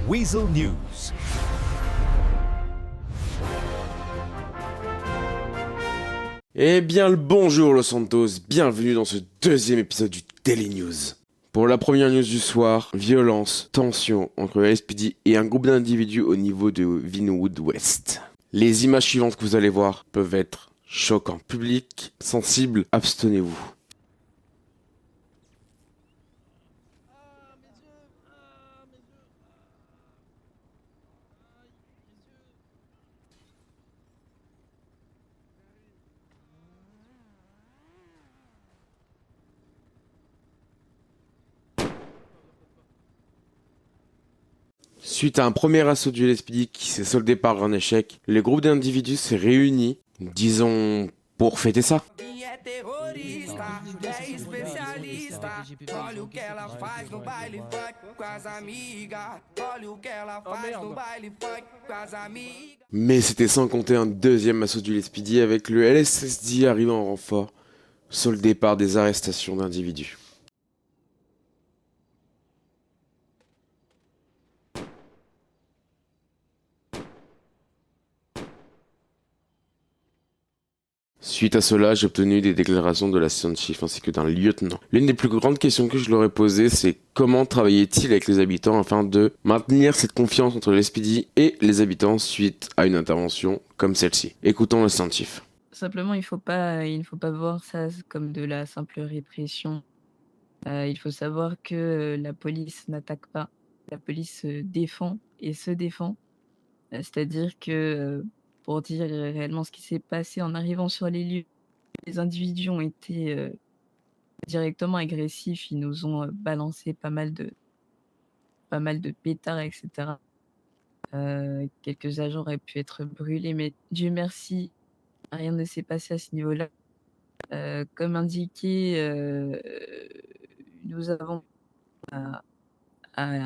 Weasel News. Eh bien le bonjour Los Santos, bienvenue dans ce deuxième épisode du Daily News. Pour la première news du soir, violence, tension entre le LSPD et un groupe d'individus au niveau de Vinewood West. Les images suivantes que vous allez voir peuvent être choquantes. Public, sensible, abstenez-vous. Suite à un premier assaut du LSPD qui s'est soldé par un échec, le groupe d'individus s'est réuni, disons, pour fêter ça. É terrorista, é especialista. Olha o que ela faz no baile funk com as amigas. Olha o que ela faz no baile funk com as amigas. Mais c'était sans compter un deuxième assaut du LSPD avec le LSSD arrivant en renfort, soldé par des arrestations d'individus. Suite à cela, j'ai obtenu des déclarations de l'assistant chief ainsi que d'un lieutenant. L'une des plus grandes questions que je leur ai posées, c'est comment travaillait-il avec les habitants afin de maintenir cette confiance entre l'SPD et les habitants suite à une intervention comme celle-ci. Écoutons l'assistant chief. Simplement, il ne faut pas voir ça comme de la simple répression. Il faut savoir que la police n'attaque pas. La police défend et se défend. C'est-à-dire que, pour dire réellement ce qui s'est passé en arrivant sur les lieux, les individus ont été directement agressifs. Ils nous ont balancé pas mal de pétards, etc. Quelques agents auraient pu être brûlés, mais Dieu merci, rien ne s'est passé à ce niveau-là. Comme indiqué, nous avons à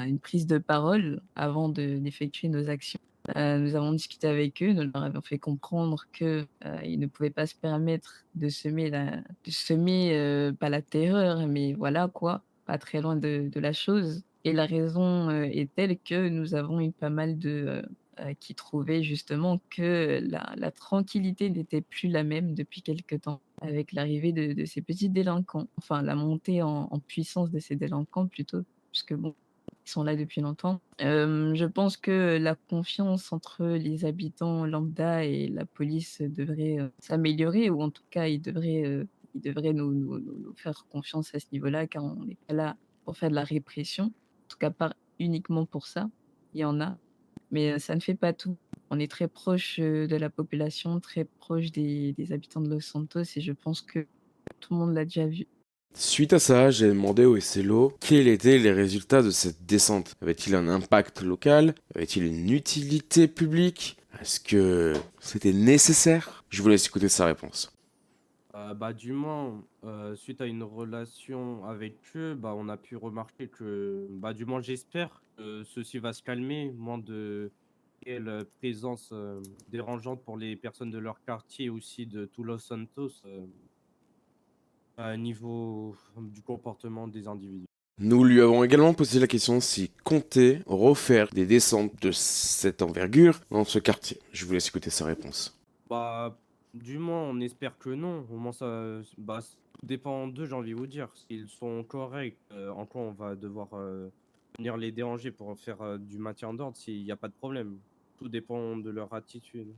une prise de parole avant d'effectuer nos actions. Nous avons discuté avec eux, nous leur avons fait comprendre qu'ils ne pouvaient pas se permettre de semer pas la terreur, mais voilà quoi, pas très loin de la chose. Et la raison est telle que nous avons eu pas mal qui trouvaient justement que la tranquillité n'était plus la même depuis quelque temps, avec l'arrivée de ces petits délinquants. Enfin, la montée en puissance de ces délinquants plutôt, puisque bon, ils sont là depuis longtemps. Je pense que la confiance entre les habitants lambda et la police devrait s'améliorer, ou en tout cas, ils devraient nous faire confiance à ce niveau-là, car on n'est pas là pour faire de la répression. En tout cas, pas uniquement pour ça. Il y en a, mais ça ne fait pas tout. On est très proche de la population, très proche des habitants de Los Santos, et je pense que tout le monde l'a déjà vu. Suite à ça, j'ai demandé au SLO quels étaient les résultats de cette descente. Avait-il un impact local? Avait-il une utilité publique? Est-ce que c'était nécessaire? Je vous laisse écouter sa réponse. Du moins, suite à une relation avec eux, on a pu remarquer que, du moins j'espère que ceci va se calmer, moins de réelle présence dérangeante pour les personnes de leur quartier et aussi de tout Los Santos à niveau du comportement des individus. Nous lui avons également posé la question s'il comptait refaire des descentes de cette envergure dans ce quartier. Je vous laisse écouter sa réponse. Du moins, on espère que non. Au moins, tout dépend d'eux, j'ai envie de vous dire. S'ils sont corrects, en quoi on va devoir venir les déranger pour faire du maintien d'ordre s'il n'y a pas de problème. Tout dépend de leur attitude.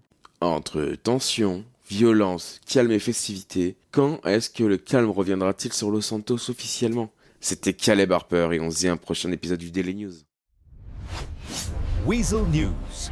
Entre tension, violence, calme et festivité, quand est-ce que le calme reviendra-t-il sur Los Santos officiellement? C'était Caleb Harper et on se dit à un prochain épisode du Daily News. Weasel News.